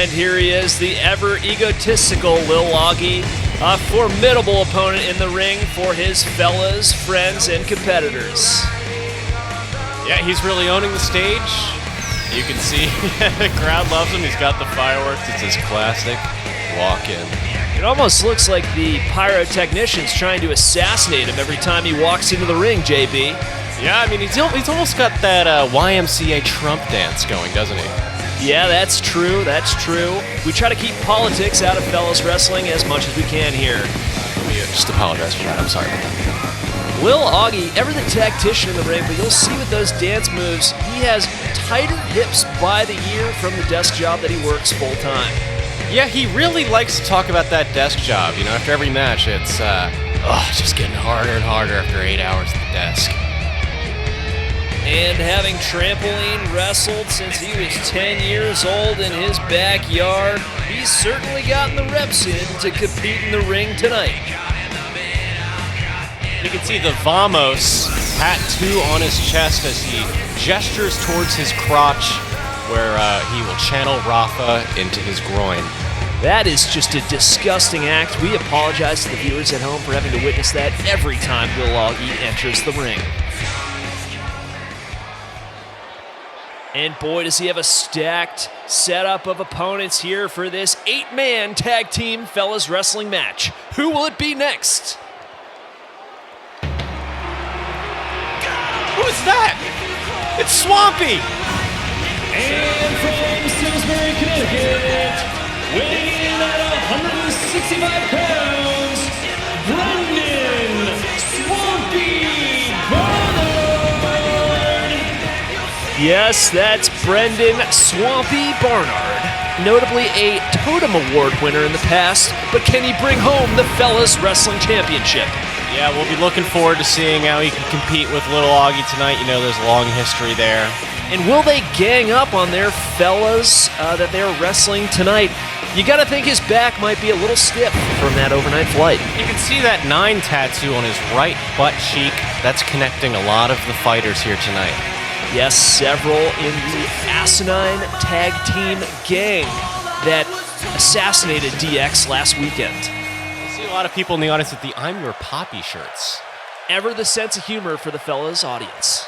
And here he is, the ever egotistical Lil Augie, a formidable opponent in the ring for his fellas, friends, and competitors. Yeah, he's really owning the stage. You can see the crowd loves him. He's got the fireworks. It's his classic walk-in. It almost looks like the pyrotechnician's trying to assassinate him every time he walks into the ring, JB. Yeah, I mean, he's almost got that YMCA Trump dance going, doesn't he? Yeah, that's true. That's true. We try to keep politics out of fellas wrestling as much as we can here. Let me just apologize for that. I'm sorry about that. Lil Augie, ever the tactician in the ring, but you'll see with those dance moves, he has tighter hips by the year from the desk job that he works full-time. Yeah, he really likes to talk about that desk job. You know, after every match, it's just getting harder and harder after 8 hours at the desk. And having trampoline wrestled since he was 10 years old in his backyard, he's certainly gotten the reps in to compete in the ring tonight. You can see the Vamos tattoo on his chest as he gestures towards his crotch, where he will channel Rafa into his groin. That is just a disgusting act. We apologize to the viewers at home for having to witness that every time Lil Augie enters the ring. And boy, does he have a stacked setup of opponents here for this 8-man tag team fellas wrestling match. Who will it be next? Who's that? It's Swampy! And from Simsbury, Connecticut, weighing in at 165 pounds, Brendan Swampy Barnard! Yes, that's Brendan Swampy Barnard. Notably a Totem Award winner in the past, but can he bring home the Fellas Wrestling Championship? Yeah, we'll be looking forward to seeing how he can compete with Lil Augie tonight. You know, there's a long history there. And will they gang up on their fellas that they're wrestling tonight? You gotta think his back might be a little stiff from that overnight flight. You can see that 9 tattoo on his right butt cheek. That's connecting a lot of the fighters here tonight. Yes, several in the asinine tag team gang that assassinated DX last weekend. A lot of people in the audience with the I'm Your Poppy shirts. Ever the sense of humor for the fellas audience.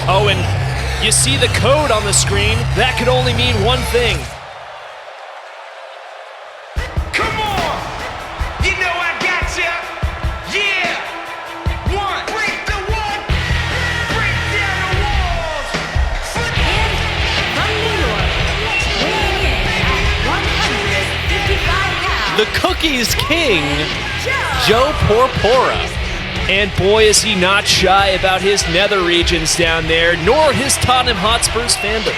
Oh, and you see the code on the screen. That could only mean one thing. Come on! You know I got ya! Yeah! One! Break the one! Break down the walls! And from New York, weighing in at 155 pounds, The Cookies King, Joe Porpora. And boy, is he not shy about his nether regions down there, nor his Tottenham Hotspurs fandom.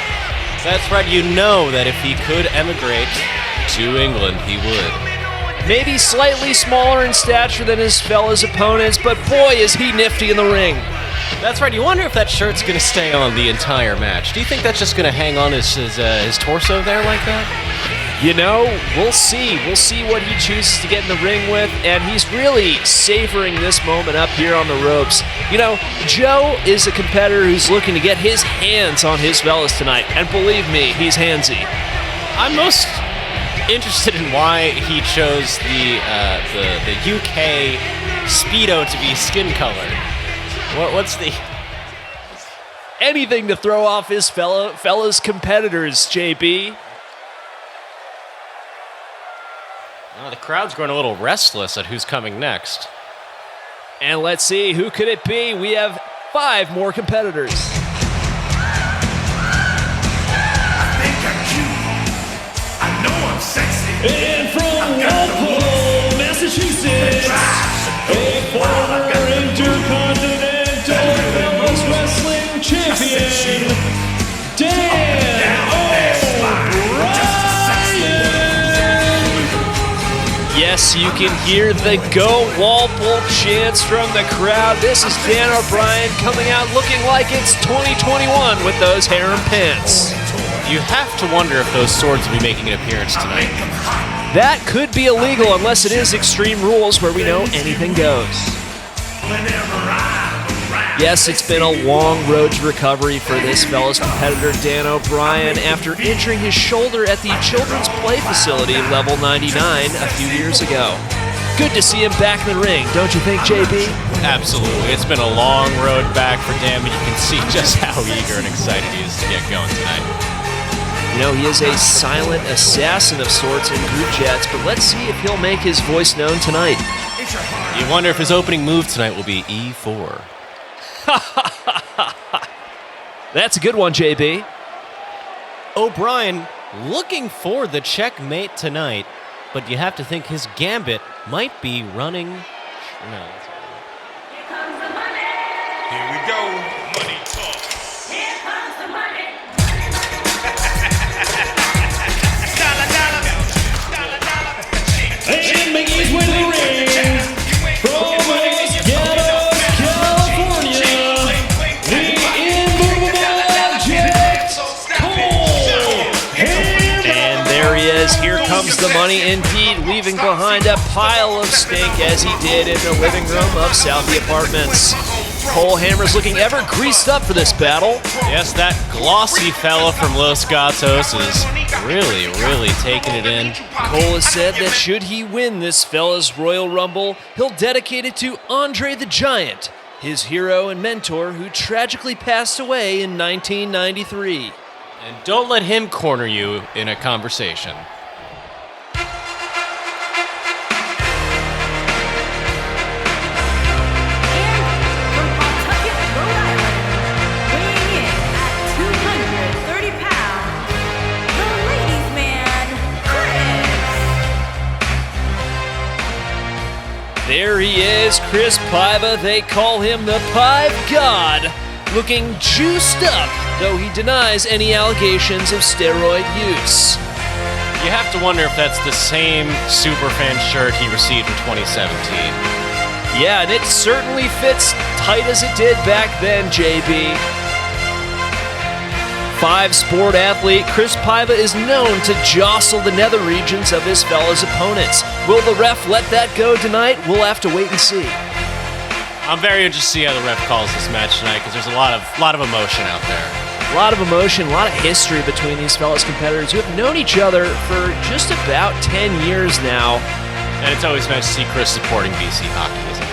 That's right, you know that if he could emigrate to England, he would. Maybe slightly smaller in stature than his fellas opponents, but boy, is he nifty in the ring. That's right, you wonder if that shirt's going to stay on the entire match. Do you think that's just going to hang on his torso there like that? You know, we'll see. We'll see what he chooses to get in the ring with, and he's really savoring this moment up here on the ropes. You know, Joe is a competitor who's looking to get his hands on his fellas tonight, and believe me, he's handsy. I'm most interested in why he chose the UK Speedo to be skin colored. What's the... Anything to throw off his fellas competitors, JB. Oh, the crowd's growing a little restless at who's coming next. And let's see, who could it be? We have 5 more competitors. I think I'm cute. I know I'm sexy. And from Walpole, Massachusetts, a former Intercontinental Fellas Wrestling Champion, Dan O'Brien. Yes, you can hear the Go Walpole chants from the crowd. This is Dan O'Brien coming out looking like it's 2021 with those harem pants. You have to wonder if those swords will be making an appearance tonight. That could be illegal unless it is Extreme Rules where we know anything goes. Whenever I'm around. Yes, it's been a long road to recovery for this fella's competitor, Dan O'Brien, after injuring his shoulder at the Children's Play Facility, level 99, a few years ago. Good to see him back in the ring, don't you think, JB? Absolutely. It's been a long road back for Dan, but you can see just how eager and excited he is to get going tonight. You know, he is a silent assassin of sorts in group chats, but let's see if he'll make his voice known tonight. You wonder if his opening move tonight will be E4. That's a good one, JB. O'Brien looking for the checkmate tonight, but you have to think his gambit might be running. No, that's Here comes the money. Here we go. Money talk. Here comes the money. And making his way to the ring from Los Gatos, California, the immovable object, Cole Hammer. And there he is. Here comes the money indeed, leaving behind a pile of stink as he did in the living room of Southie Apartments. Cole Hammer's looking ever greased up for this battle. Yes, that glossy fella from Los Gatos is really taking it in. Cole has said that should he win this fella's Royal Rumble, he'll dedicate it to Andre the Giant, his hero and mentor who tragically passed away in 1993. And don't let him corner you in a conversation. From Pawtucket, Rhode Island, weighing in at 230 pounds, the ladies' man, Chris. There he is, Chris Paiva. They call him the Pive God, looking juiced up, though he denies any allegations of steroid use. You have to wonder if that's the same Superfan shirt he received in 2017. Yeah, and it certainly fits tight as it did back then, JB. Five-sport athlete, Chris Paiva is known to jostle the nether regions of his fella's opponents. Will the ref let that go tonight? We'll have to wait and see. I'm very interested to see how the ref calls this match tonight because there's a lot of emotion out there. A lot of emotion, a lot of history between these fellas competitors who have known each other for just about 10 years now. And it's always nice to see Chris supporting BC hockey, isn't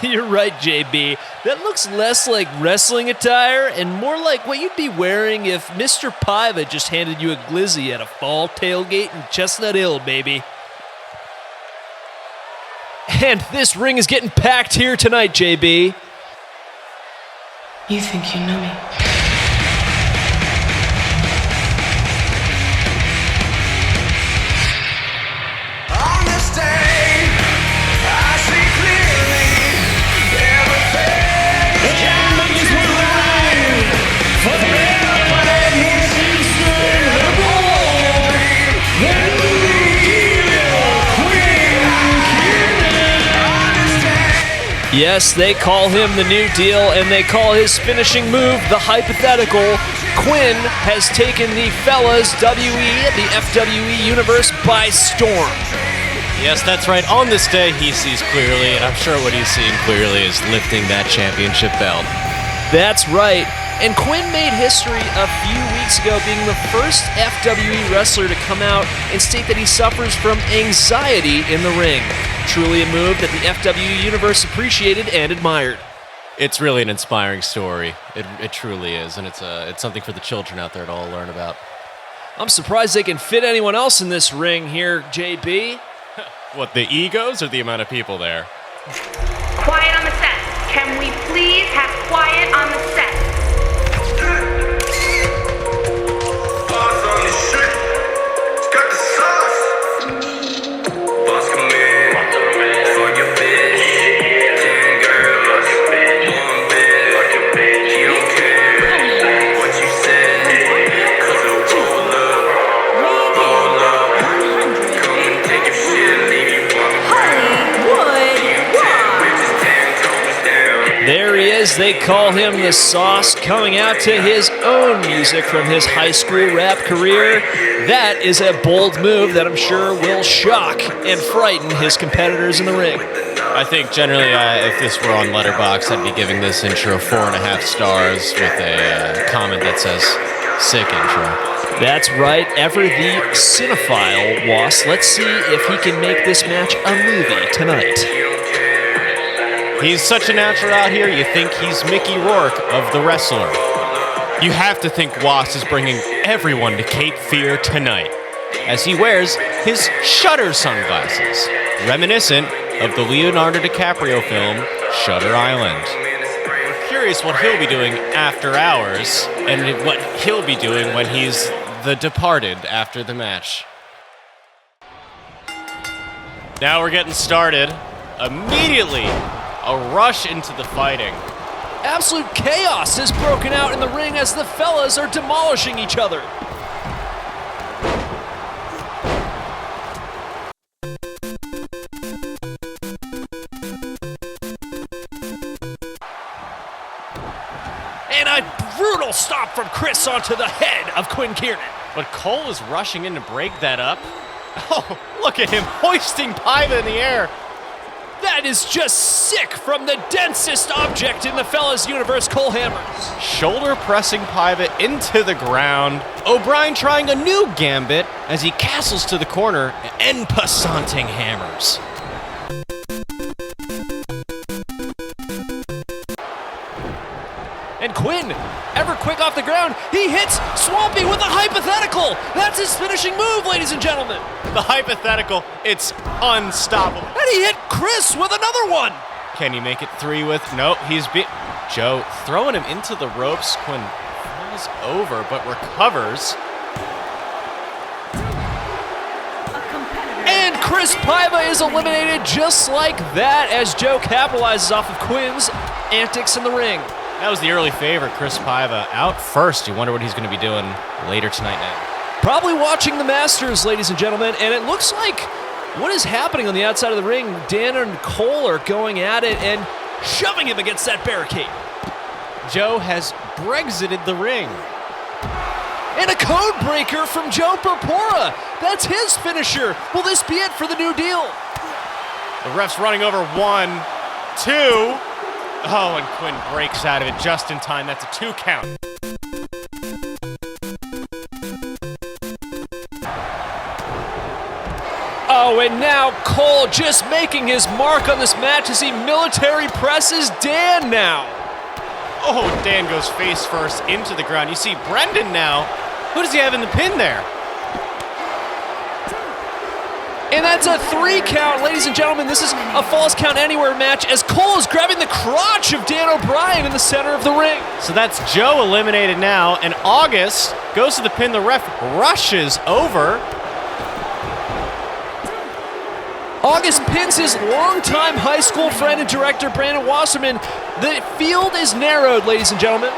it? You're right, JB. That looks less like wrestling attire and more like what you'd be wearing if Mr. Paiva just handed you a glizzy at a fall tailgate in Chestnut Hill, baby. And this ring is getting packed here tonight, JB. You think you know me? On this day, I see clearly everything. And making his way to the ring from the Northeastern Liberal, the new hero, Quinn Kiernan. Yes, they call him the New Deal, and they call his finishing move the Hypothetical. Quinn has taken the fellas the FWE universe by storm. Yes, that's right. On this day, he sees clearly, and I'm sure what he's seeing clearly is lifting that championship belt. That's right. And Quinn made history a few weeks ago being the first FWE wrestler to come out and state that he suffers from anxiety in the ring. Truly a move that the FWE universe appreciated and admired. It's really an inspiring story. It truly is, and it's something for the children out there to all learn about. I'm surprised they can fit anyone else in this ring here, JB. What, the egos or the amount of people there? Quiet on the set. Can we please have quiet on the set? Boss on the shit. It's got the sauce. Boss come in for your bitch. 10 girls, one bitch. He don't care what you said. 'Cause he'll roll up. Come and take your shit, leave you walking Hollywood Rock. bitches 10 toes down. There he is. They call him the Sauce, coming out to his own music from his high school rap career. That is a bold move that I'm sure will shock and frighten his competitors in the ring. I think generally, if this were on Letterboxd, I'd be giving this intro 4.5 stars with a comment that says "sick intro." That's right, ever the cinephile, Was. Let's see if he can make this match a movie tonight. He's such a natural out here, you think he's Mickey Rourke of The Wrestler. You have to think Was is bringing everyone to Cape Fear tonight, as he wears his Shutter sunglasses, reminiscent of the Leonardo DiCaprio film Shutter Island. We're curious what he'll be doing after hours, and what he'll be doing when he's the departed after the match. Now we're getting started. Immediately, a rush into the fighting. Absolute chaos has broken out in the ring as the fellas are demolishing each other. And a brutal stomp from Chris onto the head of Quinn Kiernan. But Cole is rushing in to break that up. Oh, look at him hoisting Paiva in the air. That is just sick from the densest object in the Fellas universe, Cole Hammers. Shoulder pressing Paiva into the ground. O'Brien trying a new gambit as he castles to the corner and passanting hammers. And Quinn, ever quick off the ground, he hits Swampy with a hypothetical. That's his finishing move, ladies and gentlemen. The hypothetical, it's unstoppable. And he hit Chris with another one. Can he make it three with? No, he's Joe throwing him into the ropes. Quinn falls over but recovers. And Chris Paiva is eliminated just like that as Joe capitalizes off of Quinn's antics in the ring. That was the early favorite, Chris Paiva. Out first. You wonder what he's going to be doing later tonight now. Probably watching the Masters, ladies and gentlemen, and it looks like what is happening on the outside of the ring, Dan and Cole are going at it and shoving him against that barricade. Joe has Brexited the ring. And a code breaker from Joe Purpura. That's his finisher. Will this be it for the New Deal? The ref's running over 1, 2. Oh, and Quinn breaks out of it just in time. That's a 2 count. Oh, and now Cole just making his mark on this match as he military presses Dan now. Oh, Dan goes face first into the ground. You see Brendan now. Who does he have in the pin there? And that's a 3 count, ladies and gentlemen. This is a Falls Count Anywhere match as Cole is grabbing the crotch of Dan O'Brien in the center of the ring. So that's Joe eliminated now, and August goes to the pin. The ref rushes over. August pins his longtime high school friend and director, Brandon Wasserman. The field is narrowed, ladies and gentlemen.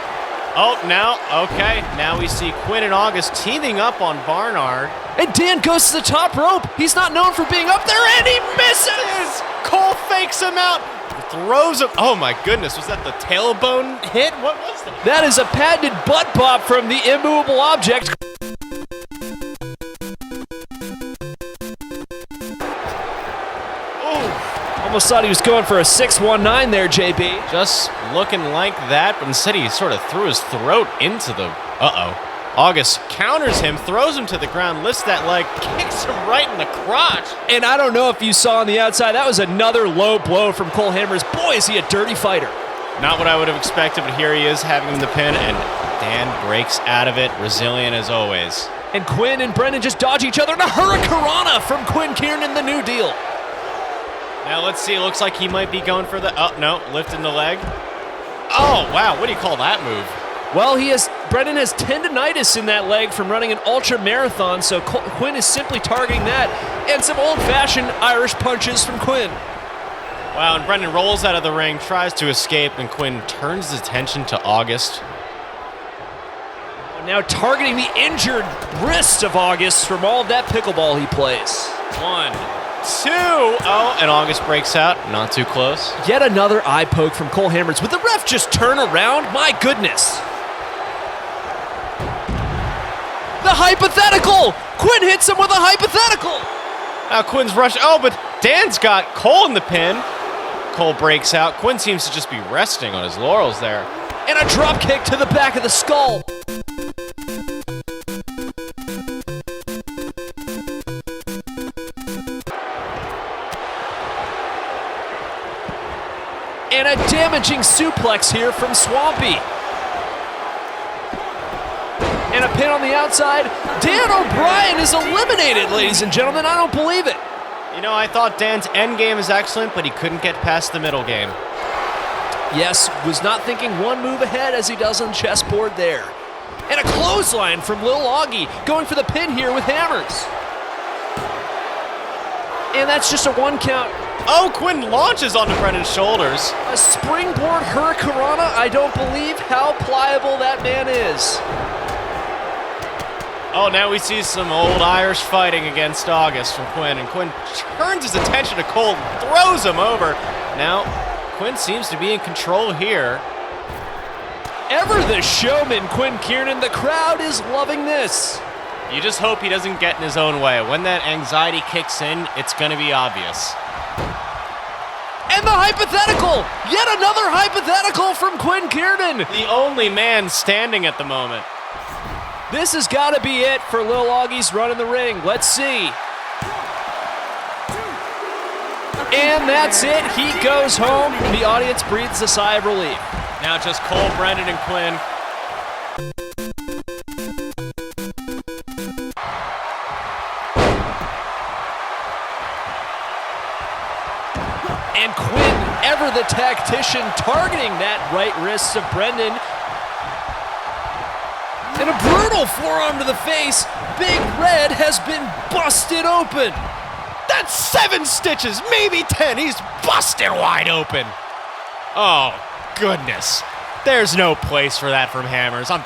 Oh, now we see Quinn and August teaming up on Barnard. And Dan goes to the top rope. He's not known for being up there, and he misses! Cole fakes him out, throws him. Oh my goodness, was that the tailbone hit? What was that? That is a patented butt pop from the immovable object. Almost thought he was going for a 619 there, JB. Just looking like that, but instead he sort of threw his throat into the... August counters him, throws him to the ground, lifts that leg, kicks him right in the crotch. And I don't know if you saw on the outside, that was another low blow from Cole Hammers. Boy, is he a dirty fighter. Not what I would have expected, but here he is having him the pin, and Dan breaks out of it, resilient as always. And Quinn and Brendan just dodge each other, and a hurricanrana from Quinn Kiernan, the New Deal. Now let's see, it looks like he might be going for the... Oh, no, lifting the leg. Oh, wow, what do you call that move? Well, Brendan has tendonitis in that leg from running an ultra marathon, so Quinn is simply targeting that, and some old-fashioned Irish punches from Quinn. Wow, and Brendan rolls out of the ring, tries to escape, and Quinn turns his attention to August. Now targeting the injured wrist of August from all that pickleball he plays. 1, 2. Oh, and August breaks out. Not too close. Yet another eye poke from Cole Hammers. Would the ref just turn around? My goodness. The hypothetical! Quinn hits him with a hypothetical! Now Quinn's rush. Oh, but Dan's got Cole in the pin. Cole breaks out. Quinn seems to just be resting on his laurels there. And a drop kick to the back of the skull. And a damaging suplex here from Swampy. And a pin on the outside. Dan O'Brien is eliminated, ladies and gentlemen. I don't believe it. You know, I thought Dan's end game is excellent, but he couldn't get past the middle game. Yes, was not thinking one move ahead as he does on chessboard there. And a clothesline from Lil Augie, going for the pin here with hammers. And that's just a 1 count. Oh, Quinn launches onto Brendan's shoulders. A springboard hurricanrana, I don't believe how pliable that man is. Oh, now we see some old Irish fighting against August from Quinn, and Quinn turns his attention to Cole, throws him over. Now, Quinn seems to be in control here. Ever the showman, Quinn Kiernan. The crowd is loving this. You just hope he doesn't get in his own way. When that anxiety kicks in, it's going to be obvious. And the hypothetical! Yet another hypothetical from Quinn Kiernan. The only man standing at the moment. This has got to be it for Lil Augie's run in the ring. Let's see. And that's it. He goes home. The audience breathes a sigh of relief. Now just Cole, Brendan, and Quinn. And Quinn, ever the tactician, targeting that right wrist of Brendan. And a brutal forearm to the face. Big Red has been busted open. That's 7 stitches, maybe 10. He's busted wide open. Oh, goodness. There's no place for that from Hammers. I'm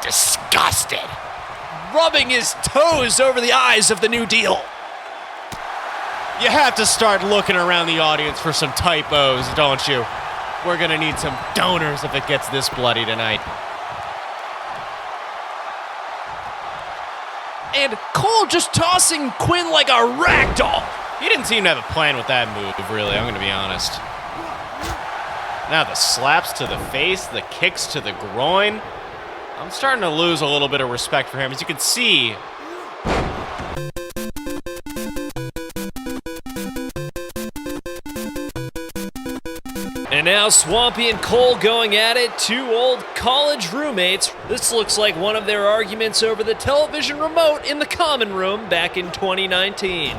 disgusted. Rubbing his toes over the eyes of the New Deal. You have to start looking around the audience for some typos, don't you? We're gonna need some donors if it gets this bloody tonight. And Cole just tossing Quinn like a rag doll. He didn't seem to have a plan with that move, really, I'm gonna be honest. Now the slaps to the face, the kicks to the groin. I'm starting to lose a little bit of respect for him. As you can see, and now Swampy and Cole going at it, 2 old college roommates. This looks like one of their arguments over the television remote in the common room back in 2019.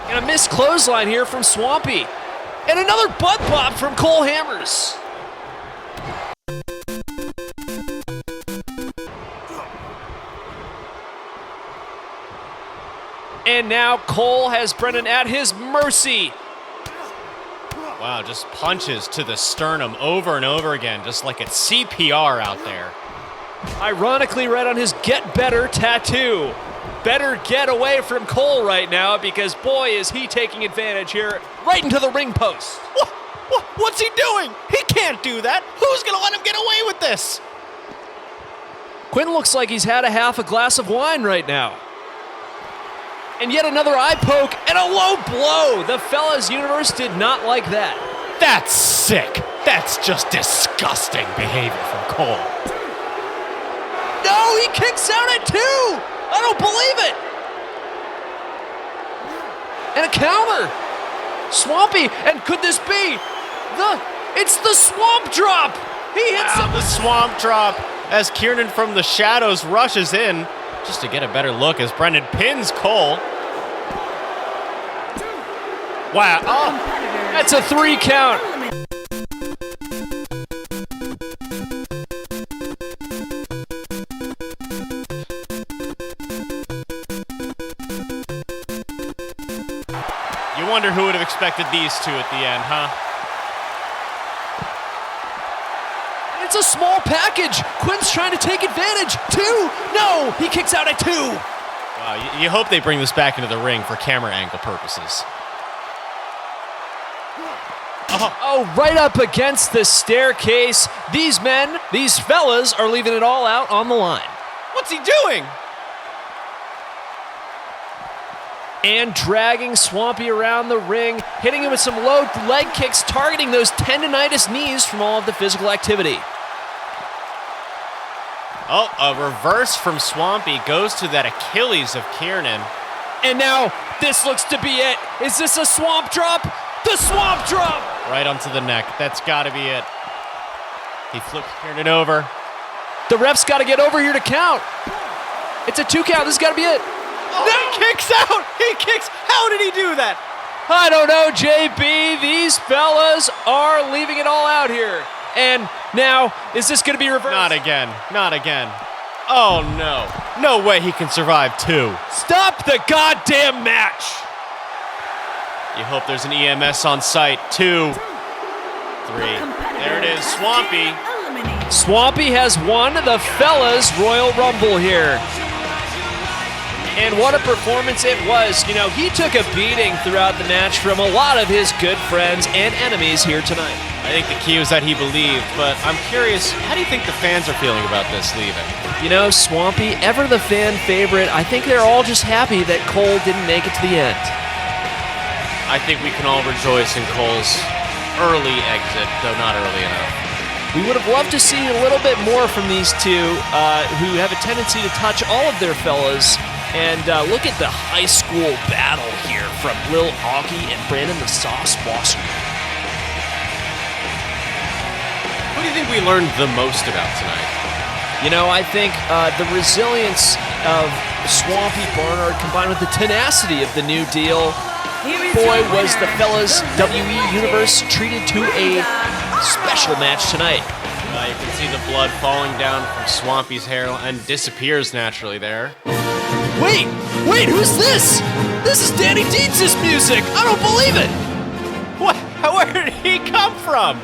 And a missed clothesline here from Swampy. And another butt pop from Cole Hammers. And now Cole has Brendan at his mercy. wow, just punches to the sternum over and over again, just like it's CPR out there. Ironically, right on his Get Better tattoo. Better get away from Cole right now because, boy, is he taking advantage here right into the ring post. What's he doing? He can't do that. Who's going to let him get away with this? Quinn looks like he's had a half a glass of wine right now. And yet another eye poke and a low blow. The Fellas Universe did not like that. That's sick. That's just disgusting behavior from Cole. No, he kicks out at 2. I don't believe it. And a counter. Swampy, and could this be it's the swamp drop. He hits him. The swamp drop as Kiernan from the shadows rushes in just to get a better look as Brendan pins Cole. Wow. Oh, that's a 3 count. you wonder who would have expected these two at the end, huh? It's a small package. Quinn's trying to take advantage. 2. No, he kicks out at 2. Wow, you hope they bring this back into the ring for camera angle purposes. Oh, right up against the staircase. These men, these fellas, are leaving it all out on the line. What's he doing? and dragging Swampy around the ring, hitting him with some low leg kicks, targeting those tendonitis knees from all of the physical activity. Oh, a reverse from Swampy goes to that Achilles of Kiernan. And now this looks to be it. Is this a swamp drop? The swamp drop! Right onto the neck. That's got to be it. He flips Kiernan over. The ref's got to get over here to count. It's a 2 count. This has got to be it. He kicks out. He kicks. How did he do that? I don't know, JB. These fellas are leaving it all out here. And now, is this going to be reversed? Not again. Not again. Oh, no. No way he can survive 2. Stop the goddamn match. You hope there's an EMS on site. 2, 3. There it is. Swampy. Swampy has won the fellas Royal Rumble here. And what a performance it was. You know, he took a beating throughout the match from a lot of his good friends and enemies here tonight. I think the key was that he believed, but I'm curious, how do you think the fans are feeling about this leaving? You know, Swampy, ever the fan favorite, I think they're all just happy that Cole didn't make it to the end. I think we can all rejoice in Cole's early exit, though not early enough. We would have loved to see a little bit more from these two who have a tendency to touch all of their fellas. And look at the high school battle here from Lil Augie and Brandon the Sauce Wasser. What do you think we learned the most about tonight? You know, I think the resilience of Swampy Barnard combined with the tenacity of the New Deal. Boy, was the fellas WE Universe treated to a special match tonight. You can see the blood falling down from Swampy's hair and disappears naturally there. Wait, who's this? This is Danny Dietz's music. I don't believe it. What? Where did he come from?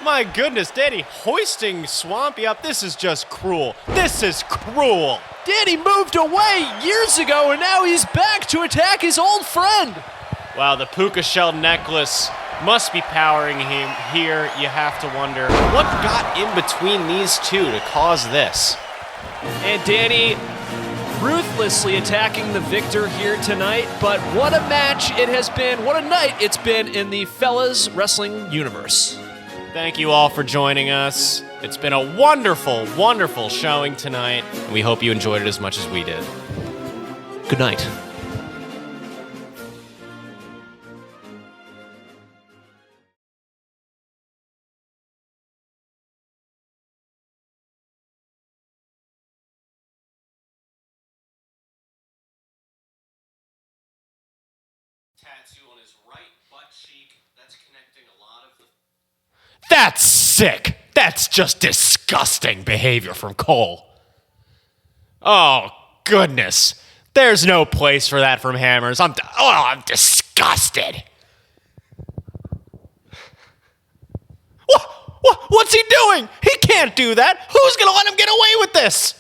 My goodness, Danny hoisting Swampy up. This is just cruel. This is cruel. Danny moved away years ago, and now he's back to attack his old friend. Wow, the puka shell necklace must be powering him here. You have to wonder, what got in between these two to cause this? And Danny ruthlessly attacking the victor here tonight, but what a match it has been, what a night it's been in the Fellas Wrestling Universe. Thank you all for joining us. It's been a wonderful, wonderful showing tonight, and we hope you enjoyed it as much as we did. Good night. Tattoo on his right butt cheek. That's connecting a lot of the... That's sick! That's just disgusting behavior from Cole. Oh, goodness. There's no place for that from Hammers. I'm disgusted. What's he doing? He can't do that. Who's gonna let him get away with this?